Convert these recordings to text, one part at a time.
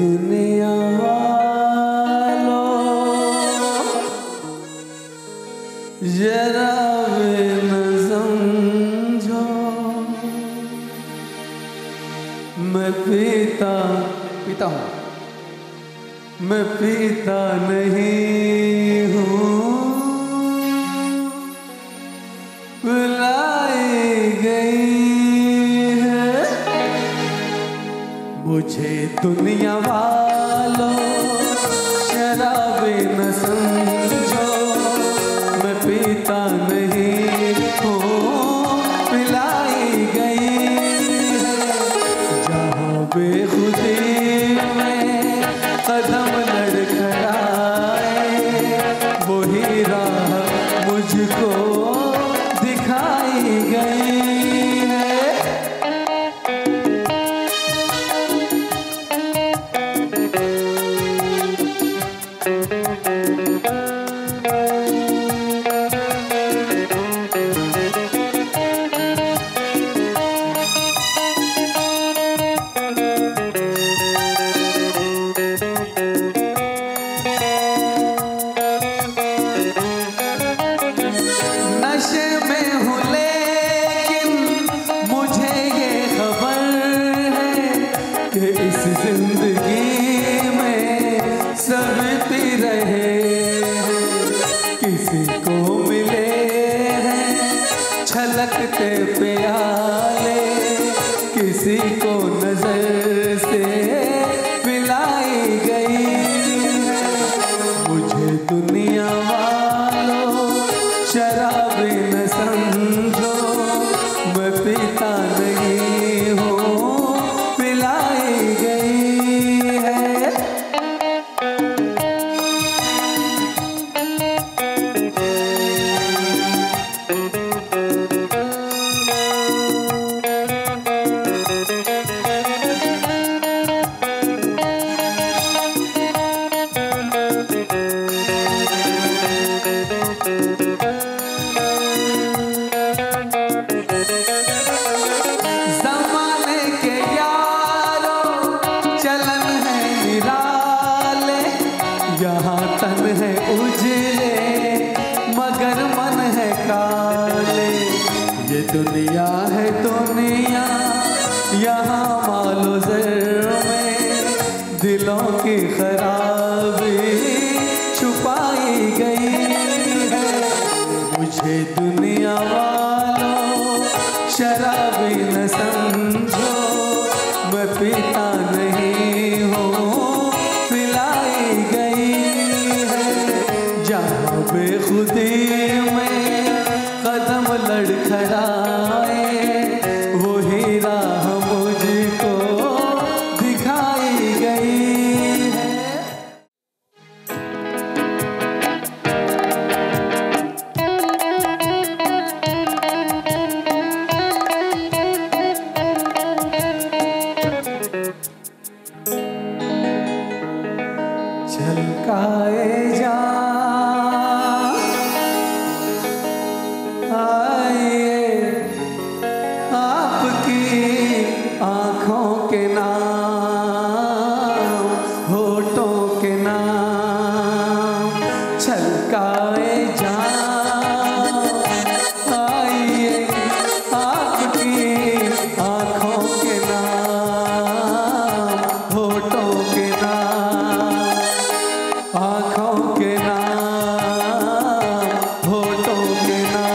दुनिया वालों जरा भी न समझो, मैं पीता हूँ, मैं पीता नहीं हूँ, बुलाई गई है मुझे दुनिया वालों, शराबी न समझो, मैं पीता नहीं हूँ, पिलाई गई है जहाँ बेखुदी में कदम लड़खड़ाए, वही राह मुझको दिखाई गई है। नशे में हूँ लेकिन मुझे ये खबर है कि इस जिंदगी में सब पी रहे हैं, किसी को मिले हैं छलकते प्याले, किसी को नजर से पिलाई गई है मुझे दुनिया वालों, शराबी न समझो, मैं पीता नहीं हूँ, पिलाई गई है। ज़माने के यारों चलन है निराले, यहाँ तन है उजले मगर मन है काले, ये दुनिया है दुनिया यहाँ मालो ज़र में दिलों की खराबी छुपाई गई है मुझे दुनिया वालों, शराबी न समझो, मैं पीता नहीं हूँ, पिलाई गई है जहाँ बेखुदी में कदम लड़खड़ाए, वही राह मुझको दिखाई गई है। छलकाए जा आइए आपकी आँखों के नाम, होठों के नाम, छलकाए जा आइए आपकी आँखों के नाम, होठों के नाम, आँखों के नाम, होठों के नाम।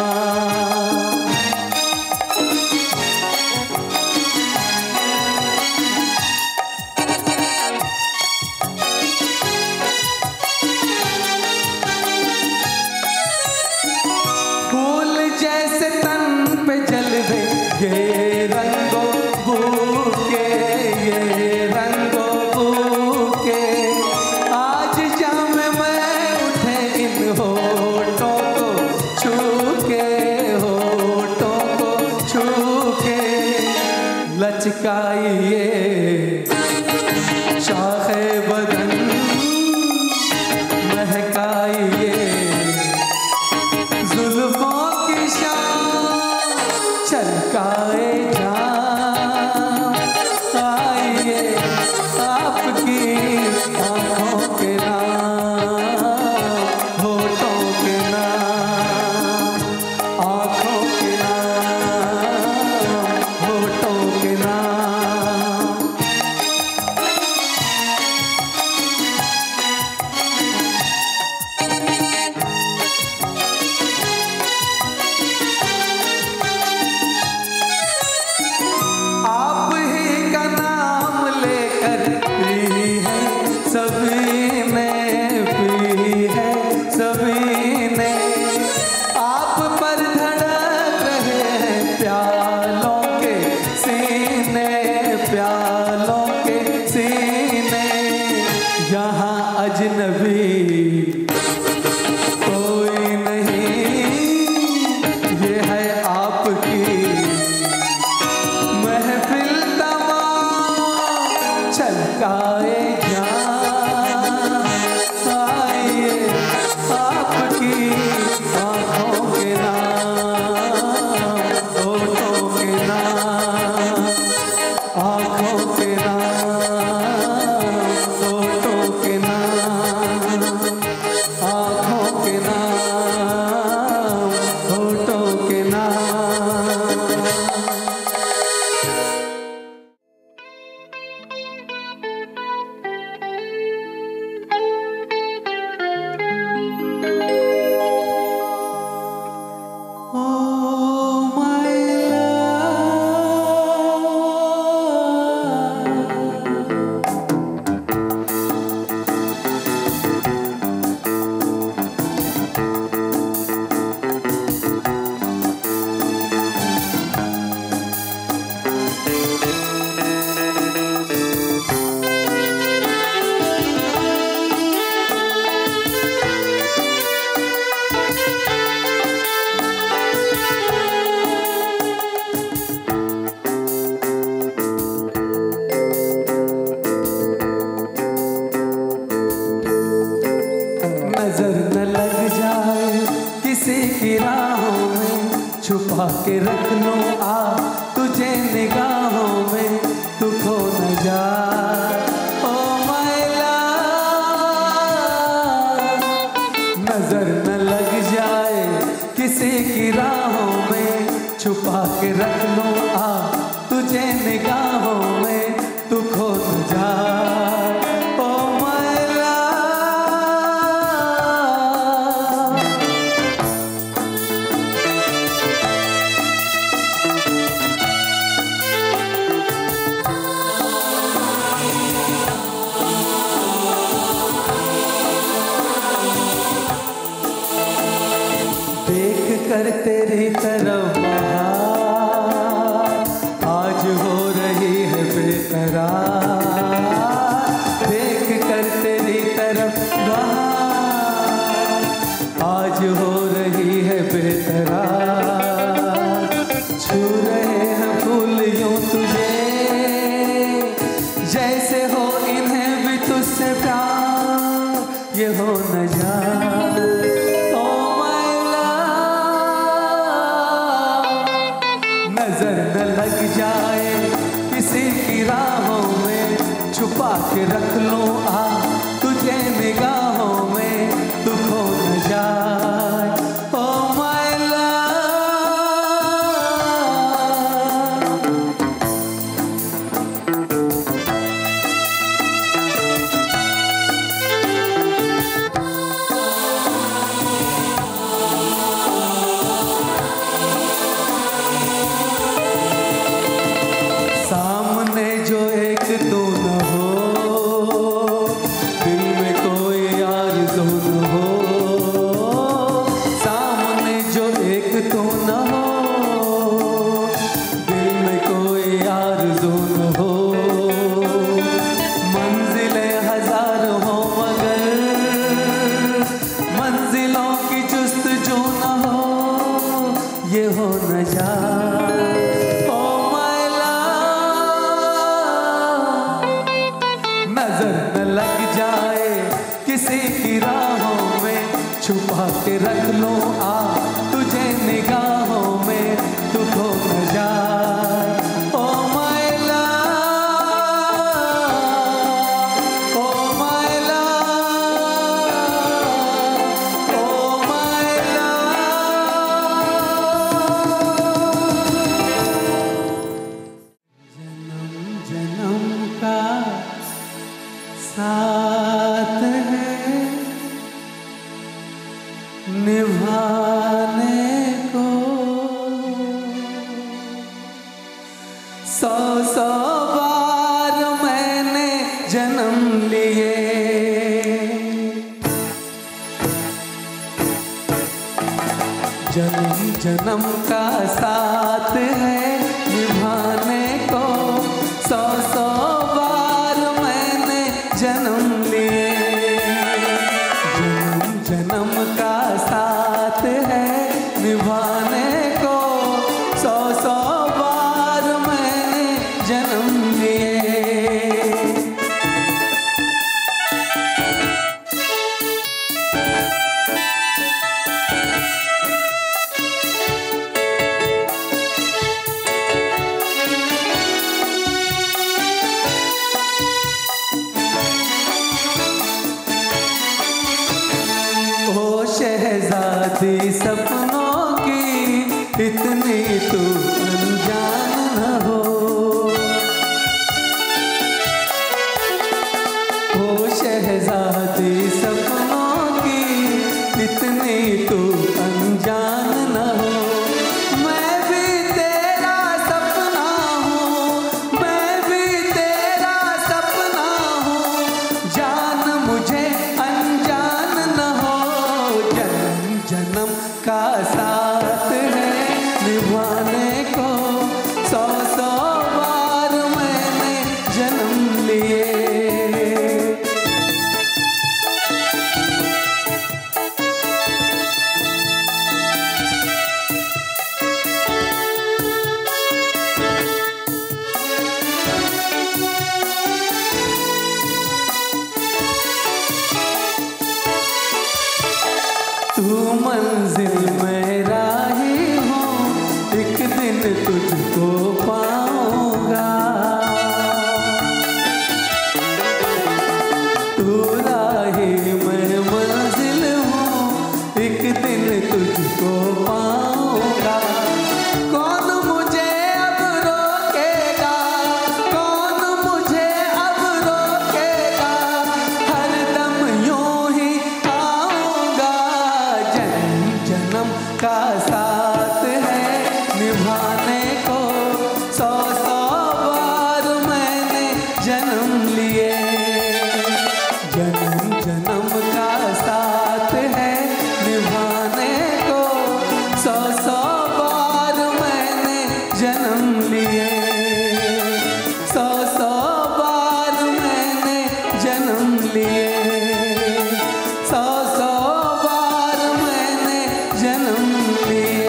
फूल जैसे तन पे जलवे ये रंगों बूके, ये रंगों बूके, आज जाम मैं उठे इन होठों को छू के, होठों को छू के, लचकाइए शाखे बदन, महकाइए जुल्फों की शान, छलकाए जा आइए आपकी सभी ने पी है, सभी ने आप पर धड़क रहे हैं प्यालों के सीने, प्यालों के सीने। यहाँ अजनबी कोई नहीं, ये है आपकी महफिल तमाम छलकाए ज्ञान। आइए आपकी आँखों के नाम, होठों के नाम, आँखों के नाम, होठों के नाम, आँखों के नाम, होठों के नाम। Oh my नजर न लग जाए किसी की राहों में, छुपा के रख लो आ तुझे निगाहों में, तू खो न जाए ओ माय लव। नजर न लग जाए किसी की राहों में, छुपा के रख लो आ तुझे निगाहों में, तू खो न जाए ओ माय लव। देख कर तेरी तरफ आज हो रही है बेकरार, देख कर तेरी तरफ आज हो रही है बेकरार। छू रहे हैं फूल यूं तुझे जैसे हो इन्हें भी तुझसे प्यार, ये हो न जाए ओ माय लव। नजर न लग जाए किसी की राहों में, छुपा के रख लो आ तुझे निगाहों में, तू खो न जाए ओ माय लव। सामने जो एक तू न हो, दिल में कोई आरज़ू न हो। सामने जो एक तू न हो, दिल में कोई आरज़ू न हो। मंजिलें हजार हो मगर मंजिलों की जुस्तजू न हो, ये हो न जाए ओ माय लव। नजर न लग जाए किसी की राहों में, छुपा के रख लो आ तुझे निगाहों में, तू खो न जाए oh my love, oh my love, oh my love. जन्म जन्म का साथ है निभाने को, 100 बार मैंने जन्म लिए जन्म जन्म का साथ है निभाने को, 100-100 बार मैंने जन्म लिए। जन्म जन्म का साथ है निभाने को, 100-100 बार मैंने जन्म लिए। शहजादी सपनों की इतनी तू अनजान न हो, ओ शहजादी सपनों की इतनी तू अनजान न हो। मैं भी तेरा सपना हूँ, मैं भी तेरा सपना हूँ, जान मुझे अनजान न हो। जन्म का साथ है निभाने को, 100-100 बार मैंने जन्म लिए। तू मंजिल में राही हूँ, एक दिन तुझको पाऊंगा। तू राही मैं मंजिल हूँ, एक दिन तुझको पाऊंगा। कौन मुझे अब रोकेगा, कौन मुझे अब रोकेगा, हर दम यूं ही आऊंगा। जन्म का साथ है निभाने को, 100-100 बार मैंने जन्म लिए। जन्म जन्म का साथ है निभाने को, 100-100 बार मैंने जन्म लिए। 100-100 बार मैंने जन्म लिए। 100-100 बार मैंने जन्म लिए।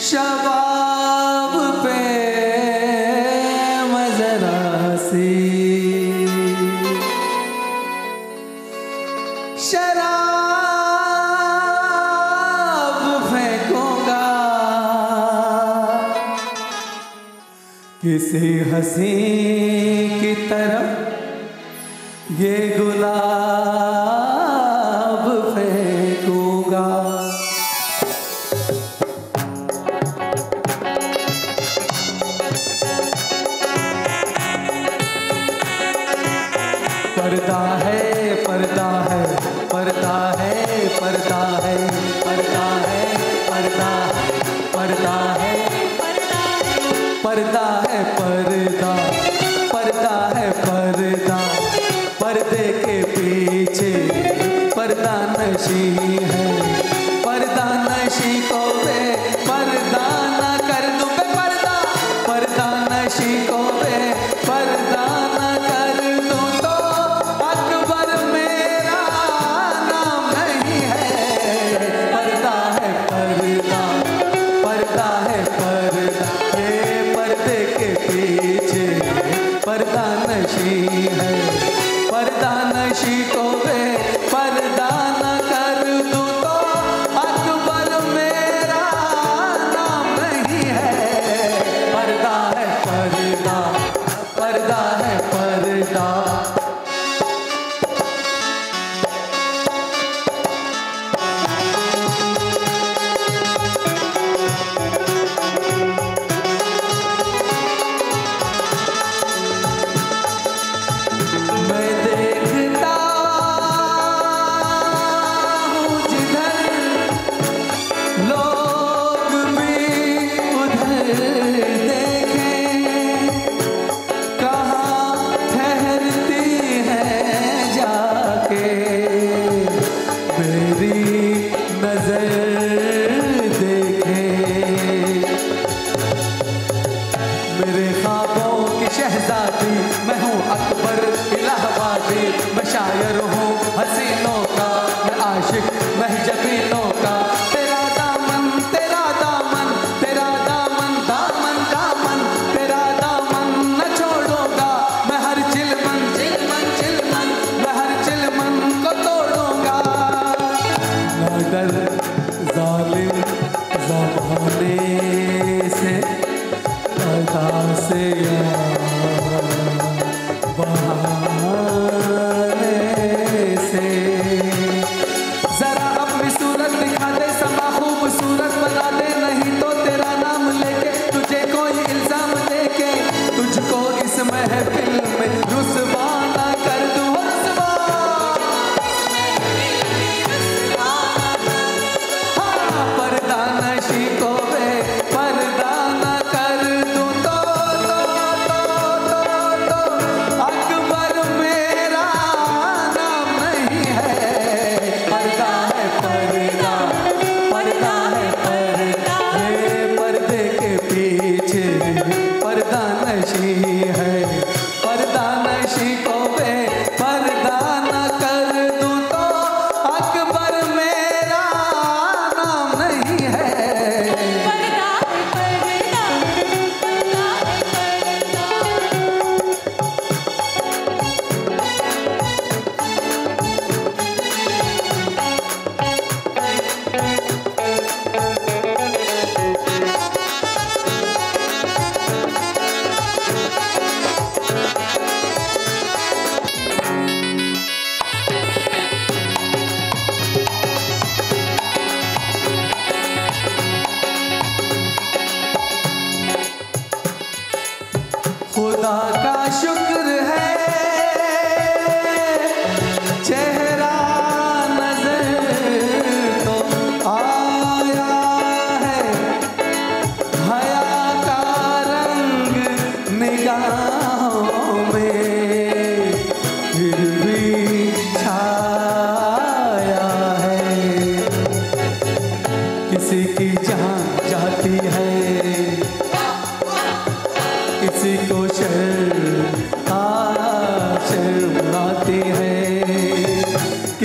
शबाब पे मजरा सी शराब फेंकूंगा, किसी हंसी की तरफ ये गुलाब फेंकूंगा। पर्दा है पर्दा है पर्दा है पर्दा है पर्दा है पर्दा पर्दा है पर्दा है पर्दा पर्दा है पर्दा, पर्दे के पीछे पर्दा नशी है। पर्दा नशी को पर्दा न कर दूं, पर्दा पर्दा नशी को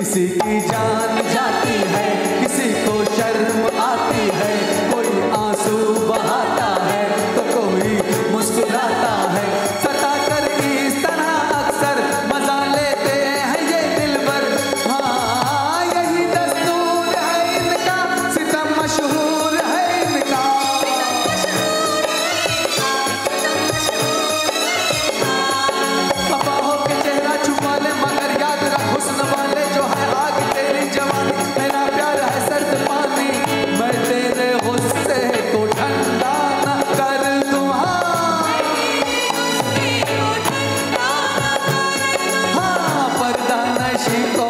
किसी की जान जाती है, किसी को शर्म आती है, कोई आंसू बहाता है तो कोई मुस्कुराता है। सता कर इस तरह अक्सर मजा लेते हैं ये दिलबर। हाँ यही दस्तूर है इनका, सितम मशहूर है इनका। खफा होके चेहरा छुपा ले मगर याद रख हुस्न वाले जो है आग तेरी जवानी। मेरा प्यार है सर्द पानी, मैं तेरे गुस्से को ठंडा न कर दूं। हाँ पर्दा नशी को